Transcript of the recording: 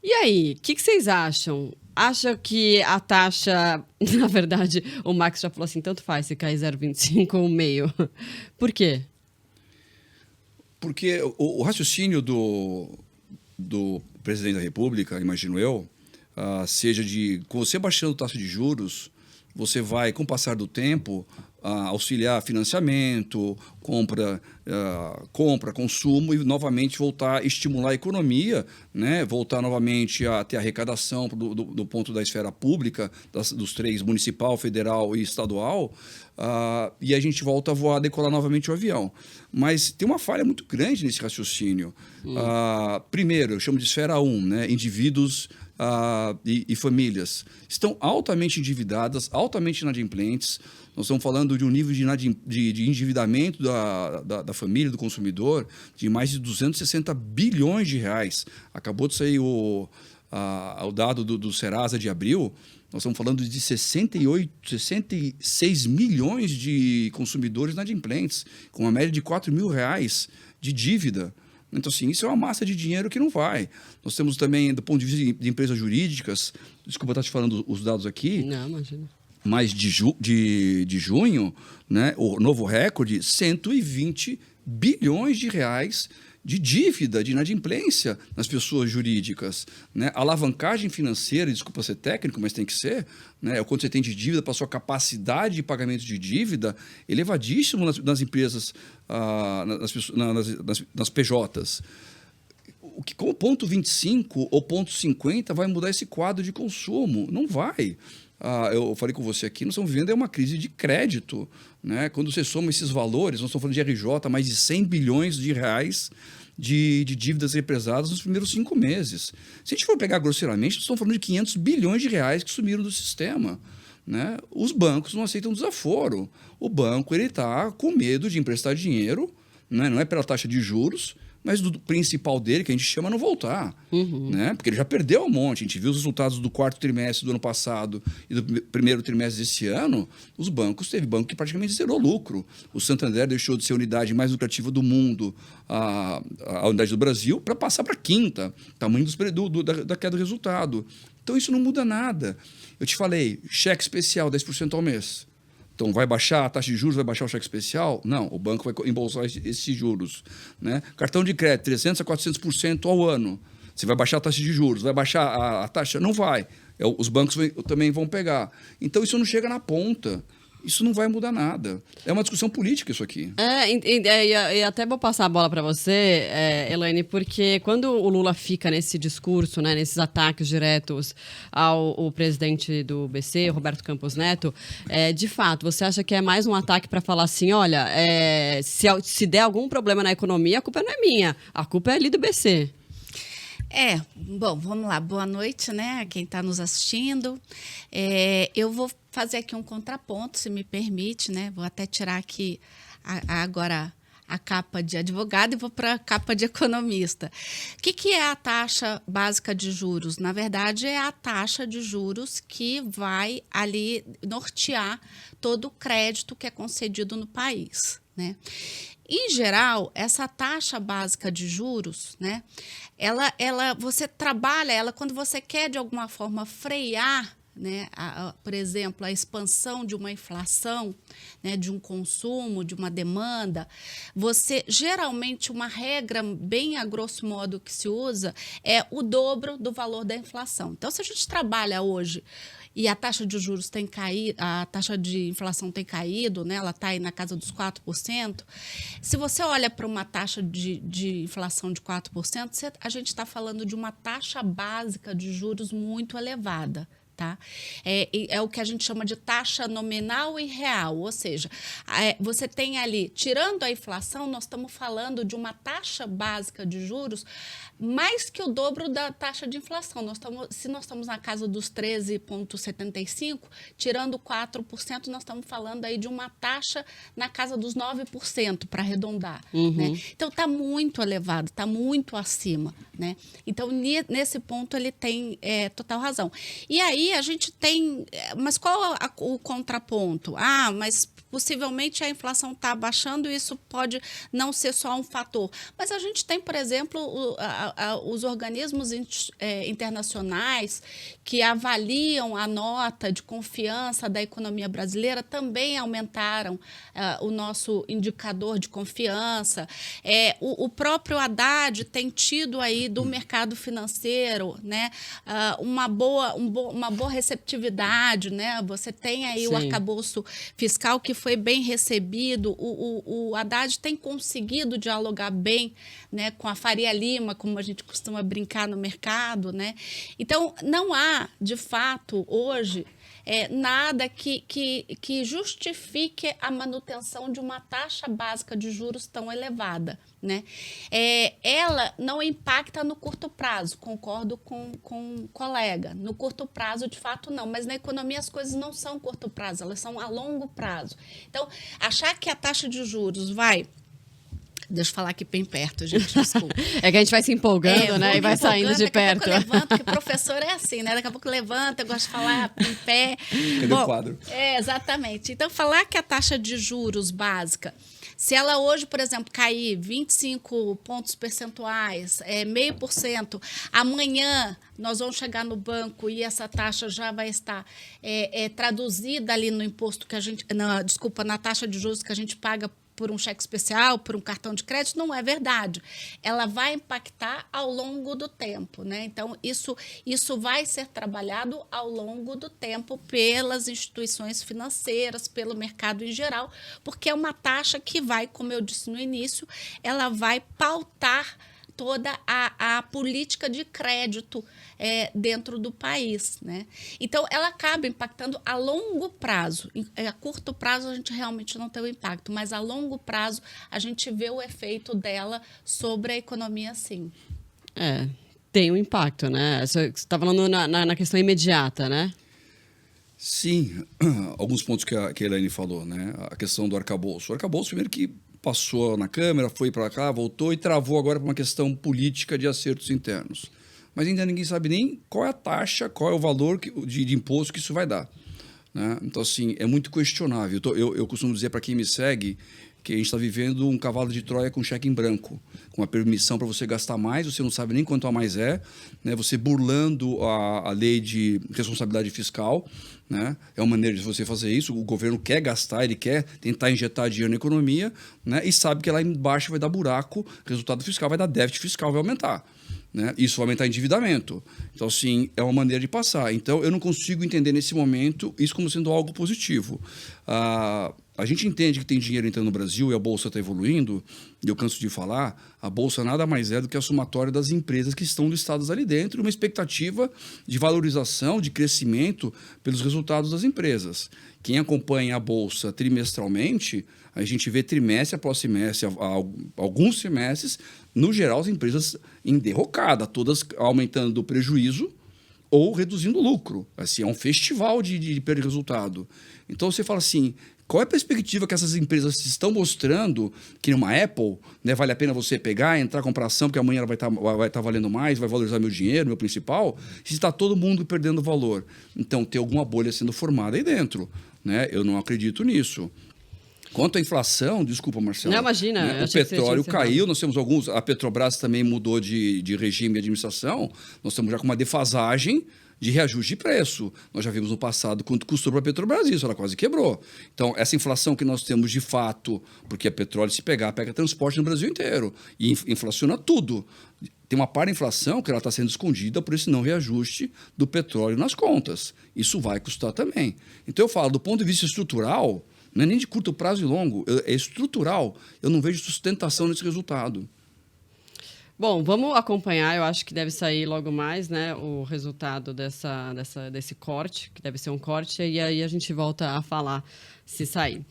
E aí, o que vocês acham? Acha que a taxa, na verdade, o Max já falou assim, tanto faz se cair 0,25 ou meio. Por quê? Porque o raciocínio do presidente da República, imagino eu, seja de, com você baixando a taxa de juros, você vai, com o passar do tempo, auxiliar financiamento, compra, consumo e novamente voltar a estimular a economia, né? Voltar novamente a ter arrecadação do ponto da esfera pública, dos três, municipal, federal e estadual, e a gente volta a voar, a decolar novamente o avião. Mas tem uma falha muito grande nesse raciocínio. Primeiro, eu chamo de esfera 1, né? Indivíduos e famílias estão altamente endividadas, altamente inadimplentes. Nós estamos falando de um nível de endividamento da família, do consumidor, de mais de 260 bilhões de reais. Acabou de sair o dado do Serasa de abril. Nós estamos falando de 66 milhões de consumidores inadimplentes, com uma média de R$ 4.000 de dívida. Então, assim, isso é uma massa de dinheiro que não vai. Nós temos também, do ponto de vista de empresas jurídicas, desculpa estar te falando os dados aqui, Não, imagina. mas de junho, né, o novo recorde, 120 bilhões de reais de dívida, de inadimplência nas pessoas jurídicas. Né? A alavancagem financeira, desculpa ser técnico, mas tem que ser, né? É o quanto você tem de dívida para a sua capacidade de pagamento de dívida, elevadíssimo nas empresas, nas PJs. Com o ponto 25 ou ponto 50 vai mudar esse quadro de consumo? Não vai. Eu falei com você aqui, nós estamos vivendo uma crise de crédito. Né? Quando você soma esses valores, nós estamos falando de RJ, mais de 100 bilhões de reais de dívidas represadas nos primeiros 5 meses. Se a gente for pegar grosseiramente, nós estamos falando de 500 bilhões de reais que sumiram do sistema. Né? Os bancos não aceitam desaforo. O banco está com medo de emprestar dinheiro, né? Não é pela taxa de juros, mas do principal dele, que a gente chama, não voltar. Né? Porque ele já perdeu um monte. A gente viu os resultados do 4º trimestre do ano passado e do 1º trimestre desse ano. Os bancos, teve banco que praticamente zerou lucro. O Santander deixou de ser a unidade mais lucrativa do mundo, a unidade do Brasil, para passar para a 5ª. Tamanho da queda do resultado. Então, isso não muda nada. Eu te falei, cheque especial, 10% ao mês. Então, vai baixar a taxa de juros, vai baixar o cheque especial? Não, o banco vai embolsar esses juros. Né? Cartão de crédito, 300% a 400% ao ano. Você vai baixar a taxa de juros, vai baixar a taxa? Não vai. Os bancos também vão pegar. Então, isso não chega na ponta. Isso não vai mudar nada. É uma discussão política isso aqui. E até vou passar a bola para você, Elaine, porque quando o Lula fica nesse discurso, né, nesses ataques diretos ao presidente do BC, Roberto Campos Neto, de fato, você acha que é mais um ataque para falar assim, olha, se der algum problema na economia, a culpa não é minha, a culpa é ali do BC. Bom, vamos lá. Boa noite, né, quem está nos assistindo. Eu vou fazer aqui um contraponto, se me permite, né? Vou até tirar aqui agora a capa de advogado e vou para a capa de economista. O que é a taxa básica de juros? Na verdade, é a taxa de juros que vai ali nortear todo o crédito que é concedido no país, né? Em geral, essa taxa básica de juros, né, você trabalha ela quando você quer, de alguma forma, frear, né, por exemplo, a expansão de uma inflação, né, de um consumo, de uma demanda. Geralmente, uma regra bem a grosso modo que se usa é o dobro do valor da inflação. Então, se a gente trabalha hoje e a taxa de juros tem caído, a taxa de inflação tem caído, né? Ela está aí na casa dos 4%. Se você olha para uma taxa de inflação de 4%, a gente está falando de uma taxa básica de juros muito elevada. Tá? É o que a gente chama de taxa nominal e real, ou seja, você tem ali, tirando a inflação, nós estamos falando de uma taxa básica de juros mais que o dobro da taxa de inflação. Se nós estamos na casa dos 13,75%, tirando 4%, nós estamos falando aí de uma taxa na casa dos 9%, para arredondar. Né? Então, está muito elevado, está muito acima né? Então, nesse ponto, ele tem total razão. E aí, a gente tem... Mas qual o contraponto? Mas possivelmente a inflação está baixando e isso pode não ser só um fator. Mas a gente tem, por exemplo, os organismos internacionais que avaliam a nota de confiança da economia brasileira também aumentaram o nosso indicador de confiança. O próprio Haddad tem tido aí do mercado financeiro, né, uma boa receptividade, né? Você tem aí o arcabouço fiscal que foi bem recebido. O Haddad tem conseguido dialogar bem, né, com a Faria Lima, como a gente costuma brincar no mercado, né? Então, não há, de fato, hoje, nada que justifique a manutenção de uma taxa básica de juros tão elevada, né? Ela não impacta no curto prazo, concordo com o colega. No curto prazo, de fato, não. Mas na economia as coisas não são curto prazo, elas são a longo prazo. Então, achar que a taxa de juros vai... Deixa eu falar aqui bem perto, gente, desculpa. É que a gente vai se empolgando, né? E vai saindo de perto. Daqui a pouco eu levanto, porque professor é assim, né? Daqui a pouco levanta, eu gosto de falar em pé. Cadê o quadro? Exatamente. Então, falar que a taxa de juros básica, se ela hoje, por exemplo, cair 25 pontos percentuais, 0,5%, amanhã nós vamos chegar no banco e essa taxa já vai estar traduzida ali no imposto que a gente... na taxa de juros que a gente paga por um cheque especial, por um cartão de crédito, não é verdade. Ela vai impactar ao longo do tempo, né? Então, isso vai ser trabalhado ao longo do tempo pelas instituições financeiras, pelo mercado em geral, porque é uma taxa que vai, como eu disse no início, ela vai pautar toda a política de crédito dentro do país, né? Então, ela acaba impactando a longo prazo. A curto prazo, a gente realmente não tem o impacto, mas a longo prazo, a gente vê o efeito dela sobre a economia, sim. Tem um impacto, né? Você está falando na questão imediata, né? Sim, alguns pontos que a Elaine falou, né? A questão do arcabouço. O arcabouço, primeiro que passou na Câmara, foi para cá, voltou e travou agora para uma questão política de acertos internos. Mas ainda ninguém sabe nem qual é a taxa, qual é o valor de imposto que isso vai dar, né? Então, assim, é muito questionável. Eu costumo dizer para quem me segue que a gente está vivendo um cavalo de Troia com cheque em branco, com a permissão para você gastar mais, você não sabe nem quanto a mais né? Você burlando a lei de responsabilidade fiscal, né? É uma maneira de você fazer isso. O governo quer gastar, ele quer tentar injetar dinheiro na economia, né? E sabe que lá embaixo vai dar buraco, resultado fiscal vai dar déficit fiscal, vai aumentar, né? Isso vai aumentar endividamento. Então, sim, é uma maneira de passar. Então, eu não consigo entender nesse momento isso como sendo algo positivo. A gente entende que tem dinheiro entrando no Brasil e a Bolsa está evoluindo, e eu canso de falar, a Bolsa nada mais é do que a somatória das empresas que estão listadas ali dentro, uma expectativa de valorização, de crescimento pelos resultados das empresas. Quem acompanha a Bolsa trimestralmente, a gente vê trimestre após trimestre, alguns semestres, no geral, as empresas em derrocada, todas aumentando o prejuízo ou reduzindo o lucro. Assim, é um festival de perda de resultado. Então, você fala assim, qual é a perspectiva que essas empresas estão mostrando que numa Apple, né, vale a pena você pegar, entrar, comprar ação, porque amanhã ela vai estar valendo mais, vai valorizar meu dinheiro, meu principal, se está todo mundo perdendo valor. Então, tem alguma bolha sendo formada aí dentro, né? Eu não acredito nisso. Quanto à inflação, desculpa, Marcelo. Não, imagina. Né, o petróleo caiu, nós temos alguns... A Petrobras também mudou de regime de administração, nós estamos já com uma defasagem de reajuste de preço. Nós já vimos no passado quanto custou para a Petrobras isso, ela quase quebrou. Então, essa inflação que nós temos de fato, porque a petróleo, se pegar, pega transporte no Brasil inteiro e inflaciona tudo. Tem uma par inflação que ela está sendo escondida por esse não reajuste do petróleo nas contas. Isso vai custar também. Então, eu falo, do ponto de vista estrutural, não é nem de curto prazo e longo, é estrutural. Eu não vejo sustentação nesse resultado. Bom, vamos acompanhar. Eu acho que deve sair logo mais, né, o resultado desse corte, que deve ser um corte, e aí a gente volta a falar se sair.